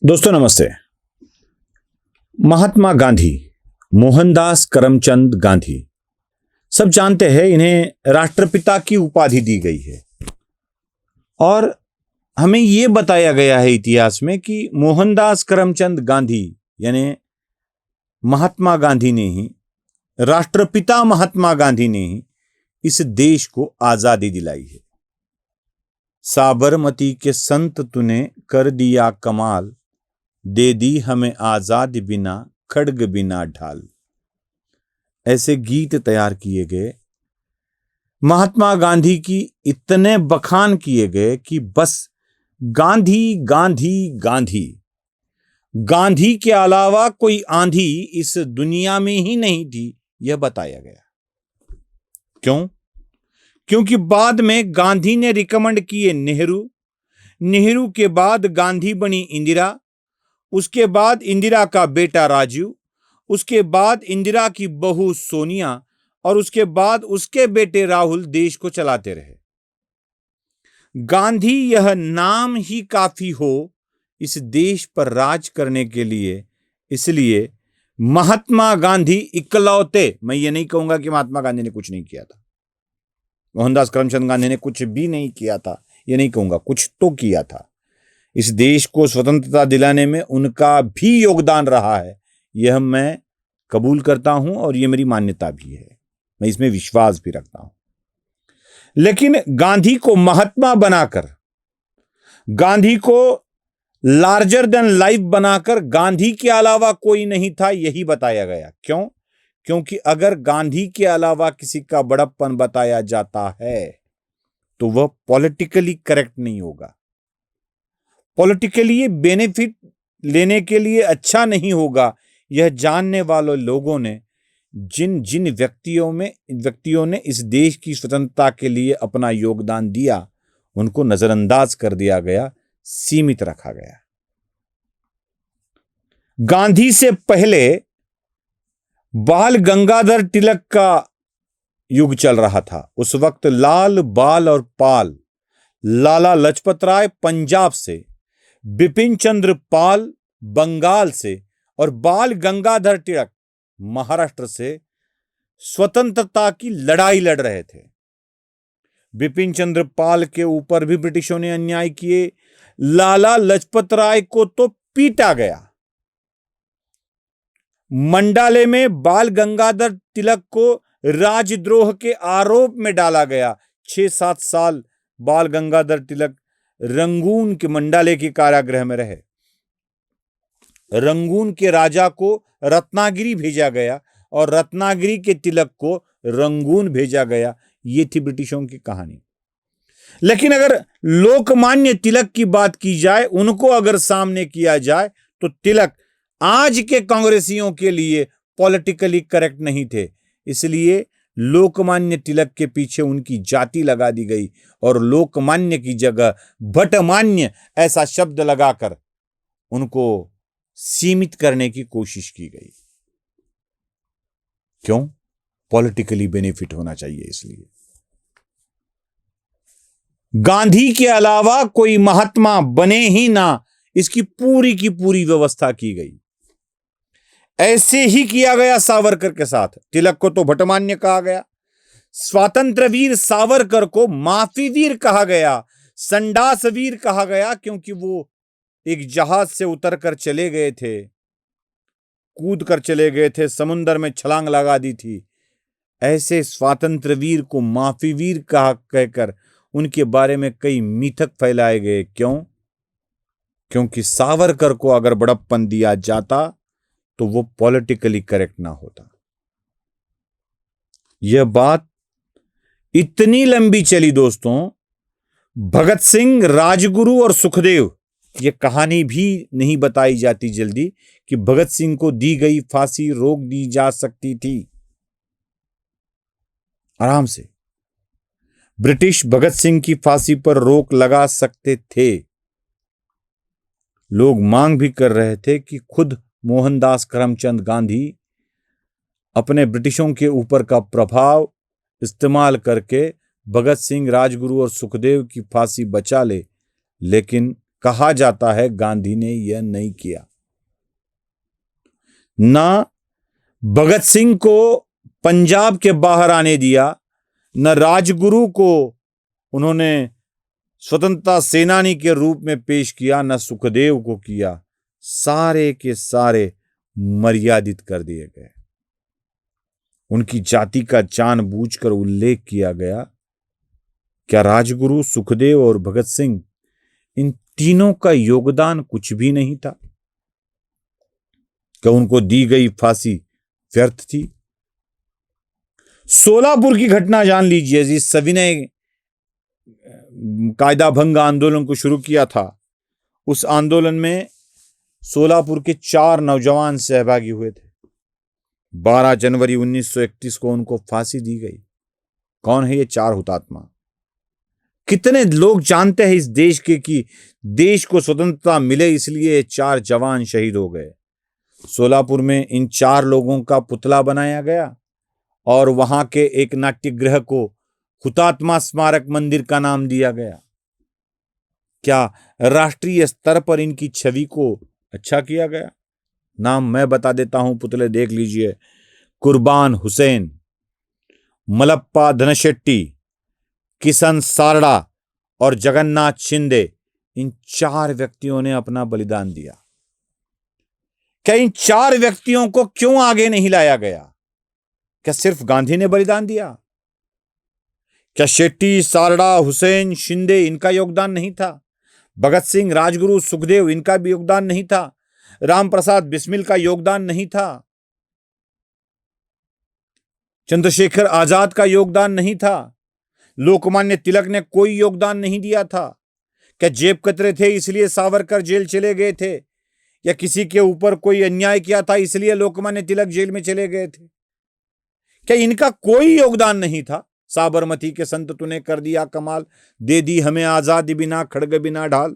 दोस्तों नमस्ते। महात्मा गांधी, मोहनदास करमचंद गांधी, सब जानते हैं इन्हें राष्ट्रपिता की उपाधि दी गई है और हमें यह बताया गया है इतिहास में कि मोहनदास करमचंद गांधी यानी महात्मा गांधी ने ही, राष्ट्रपिता महात्मा गांधी ने ही इस देश को आजादी दिलाई है। साबरमती के संत तूने कर दिया कमाल, दे दी हमें आजाद बिना खड्ग बिना ढाल। ऐसे गीत तैयार किए गए, महात्मा गांधी की इतने बखान किए गए कि बस गांधी गांधी गांधी, गांधी के अलावा कोई आंधी इस दुनिया में ही नहीं थी, यह बताया गया। क्यों? क्योंकि बाद में गांधी ने रिकमेंड किए नेहरू, नेहरू के बाद गांधी बनी इंदिरा, उसके बाद इंदिरा का बेटा राजीव, उसके बाद इंदिरा की बहू सोनिया और उसके बाद उसके बेटे राहुल देश को चलाते रहे। गांधी यह नाम ही काफी हो इस देश पर राज करने के लिए, इसलिए महात्मा गांधी इकलौते, मैं ये नहीं कहूंगा कि महात्मा गांधी ने कुछ नहीं किया था, मोहनदास करमचंद गांधी ने कुछ भी नहीं किया था, ये नहीं कहूंगा, कुछ तो किया था। इस देश को स्वतंत्रता दिलाने में उनका भी योगदान रहा है, यह मैं कबूल करता हूं और यह मेरी मान्यता भी है, मैं इसमें विश्वास भी रखता हूं। लेकिन गांधी को महात्मा बनाकर, गांधी को लार्जर देन लाइफ बनाकर गांधी के अलावा कोई नहीं था, यही बताया गया। क्यों? क्योंकि अगर गांधी के अलावा किसी का बड़प्पन बताया जाता है तो वह पॉलिटिकली करेक्ट नहीं होगा, पॉलिटिकली बेनिफिट लेने के लिए अच्छा नहीं होगा। यह जानने वाले लोगों ने, जिन जिन व्यक्तियों ने इस देश की स्वतंत्रता के लिए अपना योगदान दिया, उनको नजरअंदाज कर दिया गया, सीमित रखा गया। गांधी से पहले बाल गंगाधर तिलक का युग चल रहा था। उस वक्त लाल, बाल और पाल, लाला लाजपत राय पंजाब से, बिपिन चंद्र पाल बंगाल से और बाल गंगाधर तिलक महाराष्ट्र से स्वतंत्रता की लड़ाई लड़ रहे थे। बिपिन चंद्र पाल के ऊपर भी ब्रिटिशों ने अन्याय किए, लाला लाजपत राय को तो पीटा गया। मंडाले में बाल गंगाधर तिलक को राजद्रोह के आरोप में डाला गया। 6-7 साल बाल गंगाधर तिलक रंगून के मंडाले के कारागृह में रहे। रंगून के राजा को रत्नागिरी भेजा गया और रत्नागिरी के तिलक को रंगून भेजा गया। ये थी ब्रिटिशों की कहानी। लेकिन अगर लोकमान्य तिलक की बात की जाए, उनको अगर सामने किया जाए, तो तिलक आज के कांग्रेसियों के लिए पॉलिटिकली करेक्ट नहीं थे, इसलिए लोकमान्य तिलक के पीछे उनकी जाति लगा दी गई और लोकमान्य की जगह भटमान्य ऐसा शब्द लगाकर उनको सीमित करने की कोशिश की गई। क्यों? पॉलिटिकली बेनिफिट होना चाहिए, इसलिए। गांधी के अलावा कोई महात्मा बने ही ना, इसकी पूरी की पूरी व्यवस्था की गई। ऐसे ही किया गया सावरकर के साथ। तिलक को तो भटमान्य कहा गया, स्वातंत्र वीर सावरकर को माफी वीर कहा गया, संडास वीर कहा गया, क्योंकि वो एक जहाज से उतरकर चले गए थे, कूद कर चले गए थे, समुद्र में छलांग लगा दी थी। ऐसे स्वातंत्र वीर को माफी वीर कहा कहकर उनके बारे में कई मिथक फैलाए गए। क्यों? क्योंकि सावरकर को अगर बड़प्पन दिया जाता तो वो पॉलिटिकली करेक्ट ना होता। यह बात इतनी लंबी चली दोस्तों, भगत सिंह, राजगुरु और सुखदेव, यह कहानी भी नहीं बताई जाती जल्दी कि भगत सिंह को दी गई फांसी रोक दी जा सकती थी आराम से। ब्रिटिश भगत सिंह की फांसी पर रोक लगा सकते थे। लोग मांग भी कर रहे थे कि खुद मोहनदास करमचंद गांधी अपने ब्रिटिशों के ऊपर का प्रभाव इस्तेमाल करके भगत सिंह, राजगुरु और सुखदेव की फांसी बचा ले, लेकिन कहा जाता है गांधी ने यह नहीं किया। ना भगत सिंह को पंजाब के बाहर आने दिया, न राजगुरु को उन्होंने स्वतंत्रता सेनानी के रूप में पेश किया, न सुखदेव को किया। सारे के सारे मर्यादित कर दिए गए। उनकी जाति का जानबूझकर उल्लेख किया गया। क्या राजगुरु, सुखदेव और भगत सिंह, इन तीनों का योगदान कुछ भी नहीं था? क्या उनको दी गई फांसी व्यर्थ थी? सोलापुर की घटना जान लीजिए। जिस सविनय कायदा भंग आंदोलन को शुरू किया था, उस आंदोलन में सोलापुर के 4 नौजवान सहभागी हुए थे। 12 जनवरी 1931 को उनको फांसी दी गई। कौन है ये 4 हुतात्मा? कितने लोग जानते हैं इस देश के कि देश को स्वतंत्रता मिले इसलिए 4 जवान शहीद हो गए। सोलापुर में इन 4 लोगों का पुतला बनाया गया और वहां के एक नाट्यगृह को हुतात्मा स्मारक मंदिर का नाम दिया गया। क्या राष्ट्रीय स्तर पर इनकी छवि को अच्छा किया गया? नाम मैं बता देता हूं, पुतले देख लीजिए। कुर्बान हुसैन, मलप्पा धनशेट्टी, किशन सारड़ा और जगन्नाथ शिंदे, इन 4 व्यक्तियों ने अपना बलिदान दिया। क्या इन 4 व्यक्तियों को क्यों आगे नहीं लाया गया? क्या सिर्फ गांधी ने बलिदान दिया? क्या शेट्टी, सारड़ा, हुसैन, शिंदे, इनका योगदान नहीं था? भगत सिंह, राजगुरु, सुखदेव, इनका भी योगदान नहीं था? राम प्रसाद बिस्मिल का योगदान नहीं था? चंद्रशेखर आजाद का योगदान नहीं था? लोकमान्य तिलक ने कोई योगदान नहीं दिया था? क्या जेब कतरे थे इसलिए सावरकर जेल चले गए थे? या किसी के ऊपर कोई अन्याय किया था इसलिए लोकमान्य तिलक जेल में चले गए थे? क्या इनका कोई योगदान नहीं था? साबरमती के संत तूने कर दिया कमाल, दे दी हमें आजादी बिना खड़ग बिना ढाल।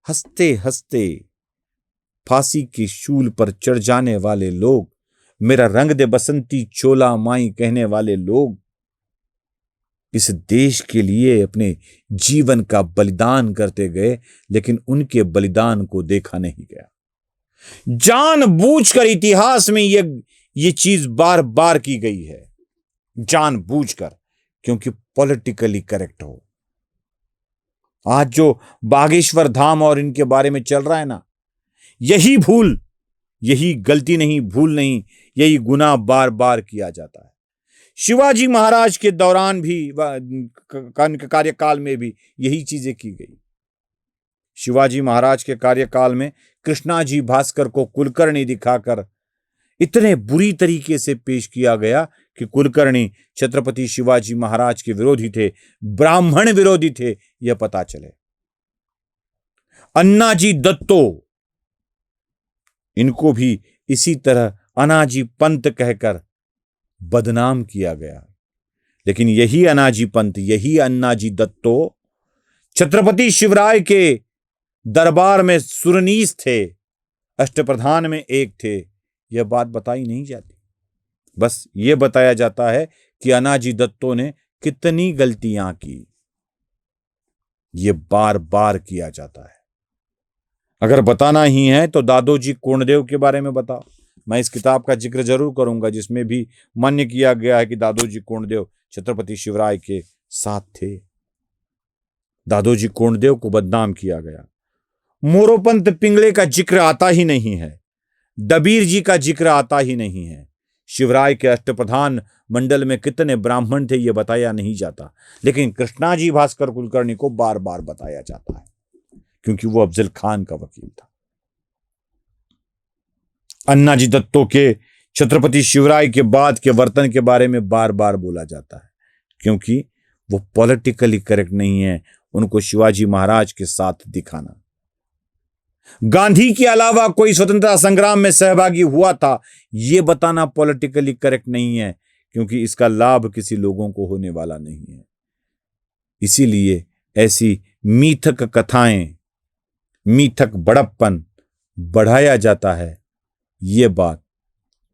हंसते हंसते फांसी के शूल पर चढ़ जाने वाले लोग, मेरा रंग दे बसंती चोला माई कहने वाले लोग, इस देश के लिए अपने जीवन का बलिदान करते गए, लेकिन उनके बलिदान को देखा नहीं गया। जानबूझकर इतिहास में ये चीज बार बार की गई है, जानबूझकर, क्योंकि पॉलिटिकली करेक्ट हो। आज जो बागेश्वर धाम और इनके बारे में चल रहा है ना, यही भूल, यही गलती नहीं, भूल नहीं, यही गुनाह बार बार किया जाता है। शिवाजी महाराज के दौरान भी, कार्यकाल में भी यही चीजें की गई। शिवाजी महाराज के कार्यकाल में कृष्णाजी भास्कर को कुलकर्णी दिखाकर इतने बुरी तरीके से पेश किया गया कि कुलकर्णी छत्रपति शिवाजी महाराज के विरोधी थे, ब्राह्मण विरोधी थे, यह पता चले। अन्नाजी दत्तो, इनको भी इसी तरह अनाजी पंत कहकर बदनाम किया गया। लेकिन यही अनाजी पंत, यही अन्नाजी दत्तो छत्रपति शिवराय के दरबार में सुरनीस थे, अष्टप्रधान में एक थे। यह बात बताई नहीं जाती, बस यह बताया जाता है कि अनाजी दत्तो ने कितनी गलतियां की। यह बार बार किया जाता है। अगर बताना ही है तो दादोजी कोंडदेव के बारे में बताओ। मैं इस किताब का जिक्र जरूर करूंगा जिसमें भी मान्य किया गया है कि दादोजी कोंडदेव छत्रपति शिवराय के साथ थे। दादोजी कोंडदेव को बदनाम किया गया। मोरोपंत पिंगले का जिक्र आता ही नहीं है, डबीर जी का जिक्र आता ही नहीं है। शिवराय के अष्टप्रधान मंडल में कितने ब्राह्मण थे यह बताया नहीं जाता, लेकिन कृष्णाजी भास्कर कुलकर्णी को बार बार बताया जाता है क्योंकि वो अफजल खान का वकील था। अन्नाजी दत्तो के छत्रपति शिवराय के बाद के वर्तन के बारे में बार बार बोला जाता है क्योंकि वो पॉलिटिकली करेक्ट नहीं है उनको शिवाजी महाराज के साथ दिखाना। गांधी के अलावा कोई स्वतंत्रता संग्राम में सहभागी हुआ था यह बताना पॉलिटिकली करेक्ट नहीं है क्योंकि इसका लाभ किसी लोगों को होने वाला नहीं है। इसीलिए ऐसी मीथक कथाएं, मीथक बड़प्पन बढ़ाया जाता है। ये बात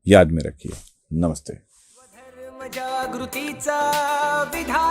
याद में रखिए। नमस्ते। जागृतीचा विधाता